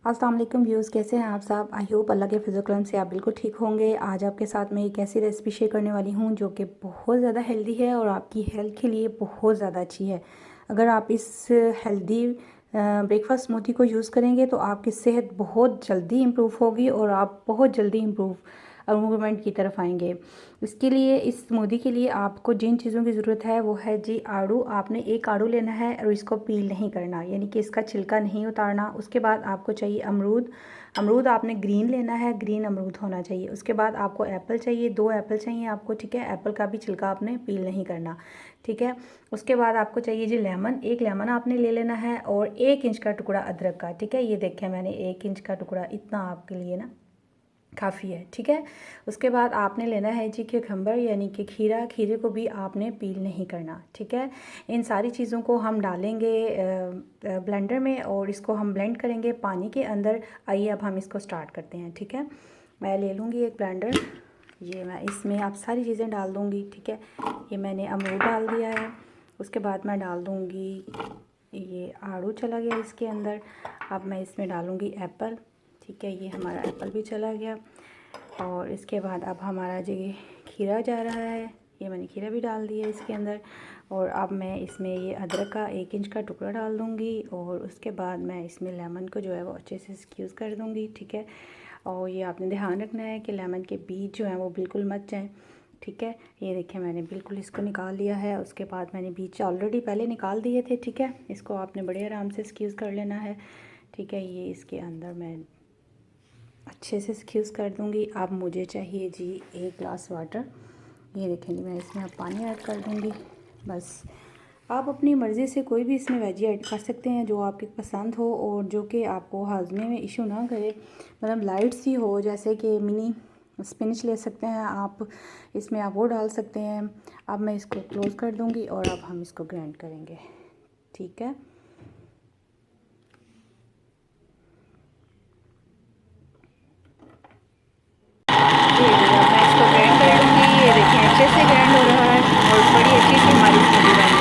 अस्सलाम वालेकुम व्यूज़, कैसे हैं आप सब। आई होप अल्लाह के फजल करम से आप बिल्कुल ठीक होंगे। आज आपके साथ मैं एक ऐसी रेसिपी शेयर करने वाली हूँ जो कि बहुत ज़्यादा हेल्दी है और आपकी हेल्थ के लिए बहुत ज़्यादा अच्छी है। अगर आप इस हेल्दी ब्रेकफास्ट स्मूदी को यूज़ करेंगे तो आपकी सेहत बहुत जल्दी इम्प्रूव होगी और आप बहुत जल्दी मूवमेंट की तरफ आएंगे। इसके लिए, इस स्मूदी के लिए आपको जिन चीज़ों की ज़रूरत है वो है जी आड़ू। आपने एक आड़ू लेना है और इसको पील नहीं करना, यानी कि इसका छिलका नहीं उतारना। उसके बाद आपको चाहिए अमरूद। अमरूद आपने ग्रीन लेना है, ग्रीन अमरूद होना चाहिए। उसके बाद आपको एप्पल चाहिए, 2 एप्पल चाहिए आपको, ठीक है। एप्पल का भी छिलका आपने पील नहीं करना, ठीक है। उसके बाद आपको चाहिए जी लेमन, एक लेमन आपने ले लेना है और 1 इंच का टुकड़ा अदरक का, ठीक है। ये देखें मैंने 1 इंच का टुकड़ा, इतना आपके लिए ना काफ़ी है, ठीक है। उसके बाद आपने लेना है जी क्यूकम्बर, यानी कि खीरा। खीरे को भी आपने पील नहीं करना, ठीक है। इन सारी चीज़ों को हम डालेंगे ब्लेंडर में और इसको हम ब्लेंड करेंगे पानी के अंदर। आइए अब हम इसको स्टार्ट करते हैं, ठीक है। मैं ले लूँगी एक ब्लेंडर, ये मैं इसमें आप सारी चीज़ें डाल दूँगी, ठीक है। ये मैंने अमरूद डाल दिया है। उसके बाद मैं डाल दूँगी, ये आड़ू चला गया इसके अंदर। अब मैं इसमें डालूँगी एप्पल, ठीक है। ये हमारा एप्पल भी चला गया। और इसके बाद अब हमारा जो खीरा जा रहा है, ये मैंने खीरा भी डाल दिया इसके अंदर। और अब मैं इसमें ये अदरक का 1 इंच का टुकड़ा डाल दूँगी और उसके बाद मैं इसमें लेमन को जो है वो अच्छे से स्क्यूज़ कर दूँगी, ठीक है। और ये आपने ध्यान रखना है कि लेमन के बीज जो हैं वो बिल्कुल मत जाएँ, ठीक है। ये देखिए मैंने बिल्कुल इसको निकाल लिया है। उसके बाद मैंने बीज ऑलरेडी पहले निकाल दिए थे, ठीक है। इसको आपने बड़े आराम से स्क्यूज़ कर लेना है, ठीक है। ये इसके अंदर मैं अच्छे से स्क्यूज़ कर दूँगी। अब मुझे चाहिए जी 1 गिलास वाटर। ये देखेंगे मैं इसमें अब पानी ऐड कर दूँगी। बस आप अपनी मर्ज़ी से कोई भी इसमें वेजी ऐड कर सकते हैं जो आपके पसंद हो और जो कि आपको हाजमे में इशू ना करे, मतलब लाइट सी हो। जैसे कि मिनी स्पिनच ले सकते हैं आप, इसमें आप वो डाल सकते हैं। अब मैं इसको क्लोज़ कर दूँगी और अब हम इसको ग्राइंड करेंगे, ठीक है। मैं इसको ग्राइंड कर लूँगी। ये देखिए अच्छे से ग्राइंड हो रहा है और बड़ी अच्छी सी हमारी स्मूदी बन